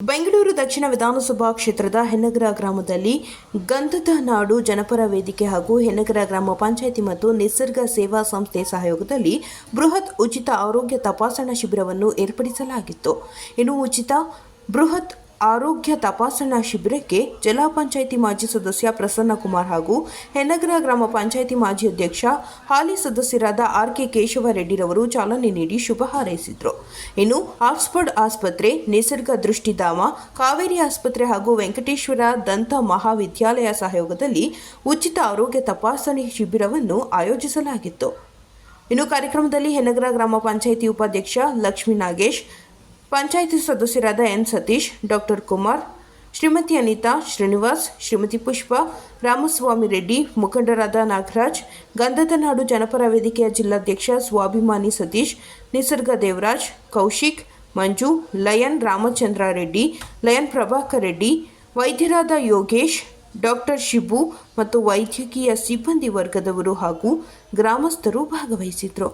ಬೆಂಗಳೂರು ದಕ್ಷಿಣ ವಿಧಾನಸಭಾ ಕ್ಷೇತ್ರದ ಹೆನ್ನಗರ ಗ್ರಾಮದಲ್ಲಿ ಗಂಧದ ನಾಡು ಜನಪರ ವೇದಿಕೆ ಹಾಗೂ ಹೆನ್ನಗರ ಗ್ರಾಮ ಪಂಚಾಯಿತಿ ಮತ್ತು ನಿಸರ್ಗ ಸೇವಾ ಸಂಸ್ಥೆ ಸಹಯೋಗದಲ್ಲಿ ಬೃಹತ್ ಉಚಿತ ಆರೋಗ್ಯ ತಪಾಸಣಾ ಶಿಬಿರವನ್ನು ಏರ್ಪಡಿಸಲಾಗಿತ್ತು. ಇನ್ನು ಉಚಿತ ಬೃಹತ್ ಆರೋಗ್ಯ ತಪಾಸಣಾ ಶಿಬಿರಕ್ಕೆ ಜಿಲ್ಲಾ ಪಂಚಾಯಿತಿ ಮಾಜಿ ಸದಸ್ಯ ಪ್ರಸನ್ನಕುಮಾರ್ ಹಾಗೂ ಹೆನ್ನಗರ ಗ್ರಾಮ ಪಂಚಾಯಿತಿ ಮಾಜಿ ಅಧ್ಯಕ್ಷ ಹಾಲಿ ಸದಸ್ಯರಾದ ಆರ್.ಕೆ. ಕೇಶವ ರೆಡ್ಡಿರವರು ಚಾಲನೆ ನೀಡಿ ಶುಭ ಹಾರೈಸಿದರು. ಇನ್ನು ಆಕ್ಸ್ಫರ್ಡ್ ಆಸ್ಪತ್ರೆ, ನಿಸರ್ಗ ದೃಷ್ಟಿಧಾಮ, ಕಾವೇರಿ ಆಸ್ಪತ್ರೆ ಹಾಗೂ ವೆಂಕಟೇಶ್ವರ ದಂತ ಮಹಾವಿದ್ಯಾಲಯ ಸಹಯೋಗದಲ್ಲಿ ಉಚಿತ ಆರೋಗ್ಯ ತಪಾಸಣೆ ಶಿಬಿರವನ್ನು ಆಯೋಜಿಸಲಾಗಿತ್ತು. ಇನ್ನು ಕಾರ್ಯಕ್ರಮದಲ್ಲಿ ಹೆನ್ನಗರ ಗ್ರಾಮ ಪಂಚಾಯಿತಿ ಉಪಾಧ್ಯಕ್ಷ ಲಕ್ಷ್ಮೀ ನಾಗೇಶ್, ಪಂಚಾಯಿತಿ ಸದಸ್ಯರಾದ ಎನ್ ಸತೀಶ್, ಡಾಕ್ಟರ್ ಕುಮಾರ್, ಶ್ರೀಮತಿ ಅನಿತಾ, ಶ್ರೀನಿವಾಸ್, ಶ್ರೀಮತಿ ಪುಷ್ಪ, ರಾಮಸ್ವಾಮಿ ರೆಡ್ಡಿ, ಮುಖಂಡರಾದ ನಾಗರಾಜ್, ಗಂಧದ ನಾಡು ಜನಪರ ವೇದಿಕೆಯ ಜಿಲ್ಲಾಧ್ಯಕ್ಷ ಸ್ವಾಭಿಮಾನಿ ಸತೀಶ್, ನಿಸರ್ಗ ದೇವರಾಜ್, ಕೌಶಿಕ್, ಮಂಜು, ಲಯನ್ ರಾಮಚಂದ್ರ ರೆಡ್ಡಿ, ಲಯನ್ ಪ್ರಭಾಕರ್ ರೆಡ್ಡಿ, ವೈದ್ಯರಾದ ಯೋಗೇಶ್, ಡಾಕ್ಟರ್ ಶಿಬು ಮತ್ತು ವೈದ್ಯಕೀಯ ಸಿಬ್ಬಂದಿ ವರ್ಗದವರು ಹಾಗೂ ಗ್ರಾಮಸ್ಥರು ಭಾಗವಹಿಸಿದರು.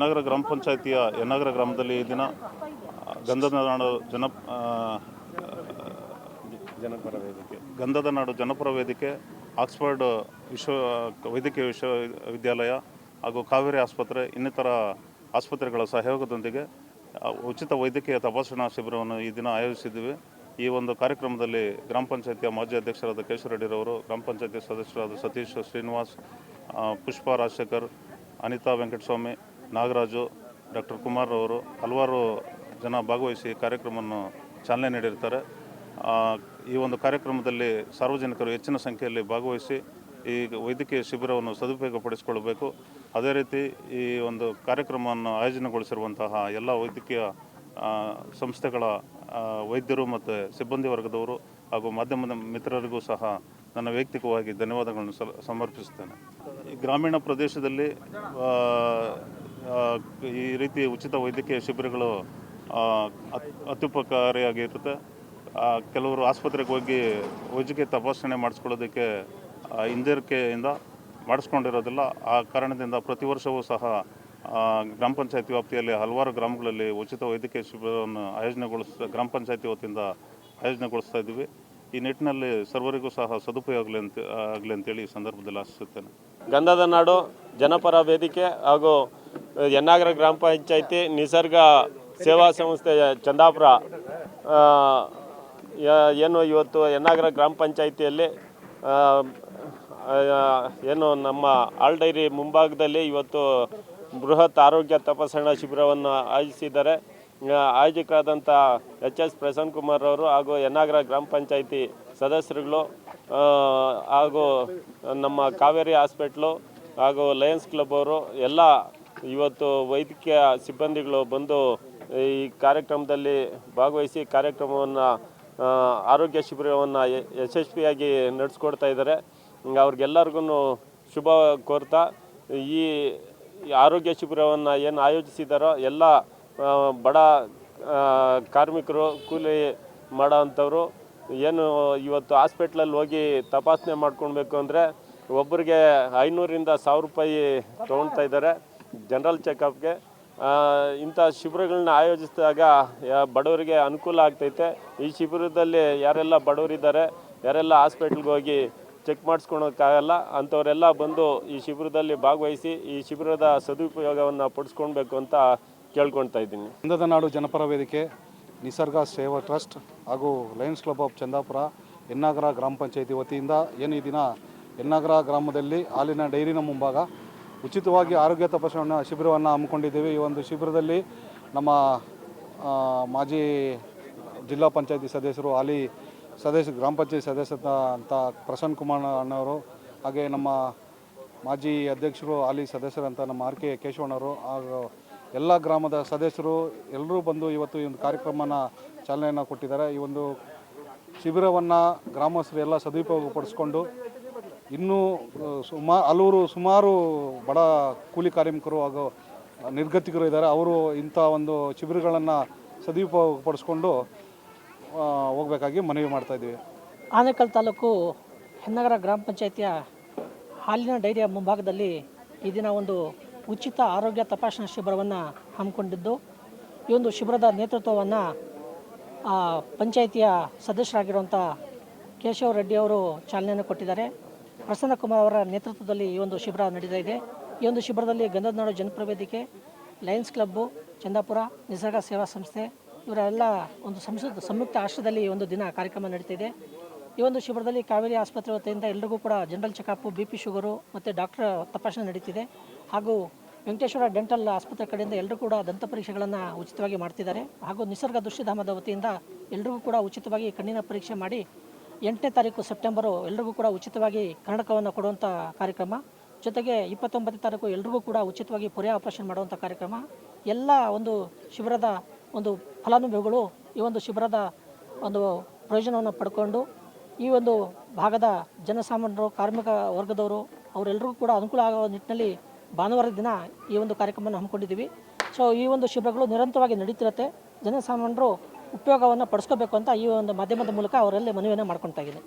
ಯನ್ನಾಗರ ಗ್ರಾಮ ಪಂಚಾಯಿತಿಯ ಯನ್ನಾಗರ ಗ್ರಾಮದಲ್ಲಿ ಈ ದಿನ ಗಂಧದ ನಾಡು ಗಂಧದ ನಾಡು ಜನಪರ ವೇದಿಕೆ, ಆಕ್ಸ್ಫರ್ಡ್ ವೈದ್ಯಕೀಯ ವಿಶ್ವವಿದ್ಯಾಲಯ ಹಾಗೂ ಕಾವೇರಿ ಆಸ್ಪತ್ರೆ ಇನ್ನಿತರ ಆಸ್ಪತ್ರೆಗಳ ಸಹಯೋಗದೊಂದಿಗೆ ಉಚಿತ ವೈದ್ಯಕೀಯ ತಪಾಸಣಾ ಶಿಬಿರವನ್ನು ಈ ದಿನ ಆಯೋಜಿಸಿದ್ದೀವಿ. ಈ ಒಂದು ಕಾರ್ಯಕ್ರಮದಲ್ಲಿ ಗ್ರಾಮ ಪಂಚಾಯಿತಿಯ ಮಾಜಿ ಅಧ್ಯಕ್ಷರಾದ ಕೇಶವರೆಡ್ಡಿರವರು, ಗ್ರಾಮ ಪಂಚಾಯಿತಿ ಸದಸ್ಯರಾದ ಸತೀಶ್, ಶ್ರೀನಿವಾಸ್, ಪುಷ್ಪಾ ರಾಜಶೇಖರ್, ಅನಿತಾ ವೆಂಕಟಸ್ವಾಮಿ, ನಾಗರಾಜು, ಡಾಕ್ಟರ್ ಕುಮಾರ್ ಅವರು ಹಲವಾರು ಜನ ಭಾಗವಹಿಸಿ ಕಾರ್ಯಕ್ರಮವನ್ನು ಚಾಲನೆ ನೀಡಿರ್ತಾರೆ. ಈ ಒಂದು ಕಾರ್ಯಕ್ರಮದಲ್ಲಿ ಸಾರ್ವಜನಿಕರು ಹೆಚ್ಚಿನ ಸಂಖ್ಯೆಯಲ್ಲಿ ಭಾಗವಹಿಸಿ ಈ ವೈದ್ಯಕೀಯ ಶಿಬಿರವನ್ನು ಸದುಪಯೋಗಪಡಿಸಿಕೊಳ್ಳಬೇಕು. ಅದೇ ರೀತಿ ಈ ಒಂದು ಕಾರ್ಯಕ್ರಮವನ್ನು ಆಯೋಜನೆಗೊಳಿಸಿರುವಂತಹ ಎಲ್ಲ ವೈದ್ಯಕೀಯ ಸಂಸ್ಥೆಗಳ ವೈದ್ಯರು ಮತ್ತು ಸಿಬ್ಬಂದಿ ವರ್ಗದವರು ಹಾಗೂ ಮಾಧ್ಯಮದ ಮಿತ್ರರಿಗೂ ಸಹ ನನ್ನ ವೈಯಕ್ತಿಕವಾಗಿ ಧನ್ಯವಾದಗಳನ್ನು ಸಮರ್ಪಿಸುತ್ತೇನೆ. ಈ ಗ್ರಾಮೀಣ ಪ್ರದೇಶದಲ್ಲಿ ಈ ರೀತಿ ಉಚಿತ ವೈದ್ಯಕೀಯ ಶಿಬಿರಗಳು ಅತ್ಯುಪಕಾರಿಯಾಗಿರುತ್ತೆ. ಕೆಲವರು ಆಸ್ಪತ್ರೆಗೆ ಹೋಗಿ ವೈದ್ಯಕೀಯ ತಪಾಸಣೆ ಮಾಡಿಸ್ಕೊಳ್ಳೋದಕ್ಕೆ ಹಿಂಜರಿಕೆಯಿಂದ ಮಾಡಿಸ್ಕೊಂಡಿರೋದಿಲ್ಲ. ಆ ಕಾರಣದಿಂದ ಪ್ರತಿ ವರ್ಷವೂ ಸಹ ಗ್ರಾಮ ಪಂಚಾಯತಿ ವ್ಯಾಪ್ತಿಯಲ್ಲಿ ಹಲವಾರು ಗ್ರಾಮಗಳಲ್ಲಿ ಉಚಿತ ವೈದ್ಯಕೀಯ ಶಿಬಿರವನ್ನು ಗ್ರಾಮ ಪಂಚಾಯತಿ ವತಿಯಿಂದ ಆಯೋಜನೆಗೊಳಿಸ್ತಾ ಇದ್ದೀವಿ. ಈ ನಿಟ್ಟಿನಲ್ಲಿ ಸರ್ವರಿಗೂ ಸಹ ಸದುಪಯೋಗ ಆಗಲಿ ಅಂತೇಳಿ ಈ ಸಂದರ್ಭದಲ್ಲಿ ಆಶಿಸುತ್ತೇನೆ. ಗಂಧದ ನಾಡು ಜನಪರ ವೇದಿಕೆ ಹಾಗೂ ಯನ್ನಾಗರ ಗ್ರಾಮ ಪಂಚಾಯತಿ ನಿಸರ್ಗ ಸೇವಾ ಸಂಸ್ಥೆ ಚಂದಾಪುರ ಏನು ಇವತ್ತು ಯನ್ನಾಗರ ಗ್ರಾಮ ಪಂಚಾಯಿತಿಯಲ್ಲಿ ಏನು ನಮ್ಮ ಆಲ್ ಡೈರಿ ಮುಂಭಾಗದಲ್ಲಿ ಇವತ್ತು ಬೃಹತ್ ಆರೋಗ್ಯ ತಪಾಸಣಾ ಶಿಬಿರವನ್ನು ಆಯೋಜಿಸಿದ್ದಾರೆ. ಆಯೋಜಕರಾದಂಥ ಎಚ್.ಎಸ್. ಪ್ರಸನ್ನ ಕುಮಾರ್ ಅವರು ಹಾಗೂ ಯನ್ನಾಗರ ಗ್ರಾಮ ಪಂಚಾಯಿತಿ ಸದಸ್ಯರುಗಳು ಹಾಗೂ ನಮ್ಮ ಕಾವೇರಿ ಹಾಸ್ಪಿಟ್ಲು ಹಾಗೂ ಲಯನ್ಸ್ ಕ್ಲಬ್ ಅವರು ಎಲ್ಲ ಇವತ್ತು ವೈದ್ಯಕೀಯ ಸಿಬ್ಬಂದಿಗಳು ಬಂದು ಈ ಕಾರ್ಯಕ್ರಮದಲ್ಲಿ ಭಾಗವಹಿಸಿ ಕಾರ್ಯಕ್ರಮವನ್ನು ಆರೋಗ್ಯ ಶಿಬಿರವನ್ನು ಯಶಸ್ವಿಯಾಗಿ ನಡೆಸ್ಕೊಡ್ತಾ ಇದ್ದಾರೆ. ಅವ್ರಿಗೆಲ್ಲರಿಗೂ ಶುಭ ಕೋರ್ತಾ ಈ ಆರೋಗ್ಯ ಶಿಬಿರವನ್ನು ಏನು ಆಯೋಜಿಸಿದಾರೋ ಎಲ್ಲ ಬಡ ಕಾರ್ಮಿಕರು, ಕೂಲಿ ಮಾಡೋ ಅಂಥವ್ರು ಏನು ಇವತ್ತು ಹಾಸ್ಪಿಟ್ಲಲ್ಲಿ ಹೋಗಿ ತಪಾಸಣೆ ಮಾಡ್ಕೊಳ್ಬೇಕು ಅಂದರೆ ಒಬ್ಬರಿಗೆ 500ರಿಂದ 1000 ರೂಪಾಯಿ ತೊಗೊಳ್ತಾ ಇದ್ದಾರೆ ಜನರಲ್ ಚೆಕಪ್ಗೆ. ಇಂಥ ಶಿಬಿರಗಳನ್ನ ಆಯೋಜಿಸಿದಾಗ ಬಡವರಿಗೆ ಅನುಕೂಲ ಆಗ್ತೈತೆ. ಈ ಶಿಬಿರದಲ್ಲಿ ಯಾರೆಲ್ಲ ಬಡವರಿದ್ದಾರೆ, ಯಾರೆಲ್ಲ ಹಾಸ್ಪಿಟ್ಲ್ಗೆ ಹೋಗಿ ಚೆಕ್ ಮಾಡಿಸ್ಕೊಳೋಕ್ಕಾಗಲ್ಲ ಅಂಥವರೆಲ್ಲ ಬಂದು ಈ ಶಿಬಿರದಲ್ಲಿ ಭಾಗವಹಿಸಿ ಈ ಶಿಬಿರದ ಸದುಪಯೋಗವನ್ನು ಪಡಿಸ್ಕೊಳ್ಬೇಕು ಅಂತ ಕೇಳ್ಕೊಳ್ತಾ ಇದ್ದೀನಿ. ಗಂಧದ ನಾಡು ಜನಪರ ವೇದಿಕೆ, ನಿಸರ್ಗ ಸೇವಾ ಟ್ರಸ್ಟ್ ಹಾಗೂ ಲಯನ್ಸ್ ಕ್ಲಬ್ ಆಫ್ ಚಂದಾಪುರ, ಯನ್ನಾಗರ ಗ್ರಾಮ ಪಂಚಾಯಿತಿ ವತಿಯಿಂದ ಏನು ಈ ದಿನ ಯನ್ನಾಗರ ಗ್ರಾಮದಲ್ಲಿ ಹಾಲಿನ ಡೈರಿನ ಮುಂಭಾಗ ಉಚಿತವಾಗಿ ಆರೋಗ್ಯ ತಪಾಸಣಾ ಶಿಬಿರವನ್ನು ಹಮ್ಮಿಕೊಂಡಿದ್ದೇವೆ. ಈ ಒಂದು ಶಿಬಿರದಲ್ಲಿ ನಮ್ಮ ಮಾಜಿ ಜಿಲ್ಲಾ ಪಂಚಾಯತಿ ಸದಸ್ಯರು, ಹಾಲಿ ಗ್ರಾಮ ಪಂಚಾಯತಿ ಸದಸ್ಯರ ಅಂತ ಪ್ರಸನ್ನ ಕುಮಾರ್ ಅಣ್ಣವರು, ಹಾಗೆ ನಮ್ಮ ಮಾಜಿ ಅಧ್ಯಕ್ಷರು, ಹಾಲಿ ಸದಸ್ಯರಂತ ನಮ್ಮ ಆರ್ ಕೆ ಕೇಶವಣ್ಣವರು ಹಾಗೂ ಎಲ್ಲ ಗ್ರಾಮದ ಸದಸ್ಯರು ಎಲ್ಲರೂ ಬಂದು ಇವತ್ತು ಈ ಒಂದು ಕಾರ್ಯಕ್ರಮನ ಚಾಲನೆಯನ್ನು ಕೊಟ್ಟಿದ್ದಾರೆ. ಈ ಒಂದು ಶಿಬಿರವನ್ನು ಗ್ರಾಮಸ್ಥರು ಎಲ್ಲ ಸದುಪಯೋಗಪಡಿಸ್ಕೊಂಡು ಇನ್ನೂ ಸುಮಾರು ಬಡ ಕೂಲಿ ಕಾರ್ಮಿಕರು ಹಾಗೂ ನಿರ್ಗತಿಕರು ಇದ್ದಾರೆ. ಅವರು ಇಂಥ ಒಂದು ಶಿಬಿರಗಳನ್ನು ಸದುಪಯೋಗಪಡಿಸ್ಕೊಂಡು ಹೋಗಬೇಕಾಗಿ ಮನವಿ ಮಾಡ್ತಾಯಿದ್ದೀವಿ. ಆನೇಕಲ್ ತಾಲೂಕು ಯನ್ನಾಗರ ಗ್ರಾಮ ಪಂಚಾಯಿತಿಯ ಹಾಲಿನ ಡೈರಿಯ ಮುಂಭಾಗದಲ್ಲಿ ಈ ದಿನ ಒಂದು ಉಚಿತ ಆರೋಗ್ಯ ತಪಾಸಣಾ ಶಿಬಿರವನ್ನು ಹಮ್ಮಿಕೊಂಡಿದ್ದು, ಈ ಒಂದು ಶಿಬಿರದ ನೇತೃತ್ವವನ್ನು ಪಂಚಾಯಿತಿಯ ಸದಸ್ಯರಾಗಿರುವಂಥ ಕೇಶವ ರೆಡ್ಡಿ ಅವರು ಚಾಲನೆಯನ್ನು ಕೊಟ್ಟಿದ್ದಾರೆ. ಪ್ರಸನ್ನ ಕುಮಾರ್ ಅವರ ನೇತೃತ್ವದಲ್ಲಿ ಈ ಒಂದು ಶಿಬಿರ ನಡೀತಾ ಇದೆ. ಈ ಒಂದು ಶಿಬಿರದಲ್ಲಿ ಗಂಧದ ನಾಡು ಜನಪರ ವೇದಿಕೆ, ಲಯನ್ಸ್ ಕ್ಲಬ್ಬು, ಚಂದಾಪುರ, ನಿಸರ್ಗ ಸೇವಾ ಸಂಸ್ಥೆ ಇವರೆಲ್ಲ ಒಂದು ಸಂಯುಕ್ತ ಆಶ್ರಯದಲ್ಲಿ ಈ ಒಂದು ದಿನ ಕಾರ್ಯಕ್ರಮ ನಡೀತಿದೆ. ಈ ಒಂದು ಶಿಬಿರದಲ್ಲಿ ಕಾವೇರಿ ಆಸ್ಪತ್ರೆ ವತಿಯಿಂದ ಎಲ್ರಿಗೂ ಕೂಡ ಜನರಲ್ ಚೆಕಪ್ಪು, BP ಶುಗರು ಮತ್ತು ಡಾಕ್ಟರ್ ತಪಾಸಣೆ ನಡೀತಿದೆ. ಹಾಗೂ ವೆಂಕಟೇಶ್ವರ ಡೆಂಟಲ್ ಆಸ್ಪತ್ರೆ ಕಡೆಯಿಂದ ಎಲ್ಲರೂ ಕೂಡ ದಂತ ಪರೀಕ್ಷೆಗಳನ್ನು ಉಚಿತವಾಗಿ ಮಾಡ್ತಿದ್ದಾರೆ. ಹಾಗೂ ನಿಸರ್ಗ ದೃಷ್ಟಿಧಾಮದ ವತಿಯಿಂದ ಎಲ್ರಿಗೂ ಕೂಡ ಉಚಿತವಾಗಿ ಕಣ್ಣಿನ ಪರೀಕ್ಷೆ ಮಾಡಿ 8ನೇ ತಾರೀಕು ಸೆಪ್ಟೆಂಬರು ಎಲ್ರಿಗೂ ಕೂಡ ಉಚಿತವಾಗಿ ಕನ್ನಡಕವನ್ನು ಕೊಡುವಂಥ ಕಾರ್ಯಕ್ರಮ. ಜೊತೆಗೆ 29ನೇ ತಾರೀಕು ಎಲ್ರಿಗೂ ಕೂಡ ಉಚಿತವಾಗಿ ಪೊರೆ ಆಪರೇಷನ್ ಮಾಡುವಂಥ ಕಾರ್ಯಕ್ರಮ. ಎಲ್ಲ ಒಂದು ಶಿಬಿರದ ಒಂದು ಫಲಾನುಭವಿಗಳು ಈ ಒಂದು ಶಿಬಿರದ ಒಂದು ಪ್ರಯೋಜನವನ್ನು ಪಡ್ಕೊಂಡು ಈ ಒಂದು ಭಾಗದ ಜನಸಾಮಾನ್ಯರು, ಕಾರ್ಮಿಕ ವರ್ಗದವರು ಅವರೆಲ್ಲರಿಗೂ ಕೂಡ ಅನುಕೂಲ ಆಗೋ ನಿಟ್ಟಿನಲ್ಲಿ ಭಾನುವಾರ ದಿನ ಈ ಒಂದು ಕಾರ್ಯಕ್ರಮವನ್ನು ಹಮ್ಮಿಕೊಂಡಿದ್ದೀವಿ. ಸೊ ಈ ಒಂದು ಶಿಬಿರಗಳು ನಿರಂತರವಾಗಿ ನಡೀತಿರುತ್ತೆ. ಜನಸಾಮಾನ್ಯರು ಉಪಯೋಗವನ್ನು ಪಡಿಸ್ಕೋಬೇಕು ಅಂತ ಈ ಒಂದು ಮಾಧ್ಯಮದ ಮೂಲಕ ಅವರಲ್ಲಿ ಮನವಿಯನ್ನು ಮಾಡ್ಕೊಳ್ತಾ ಇದ್ದೀನಿ.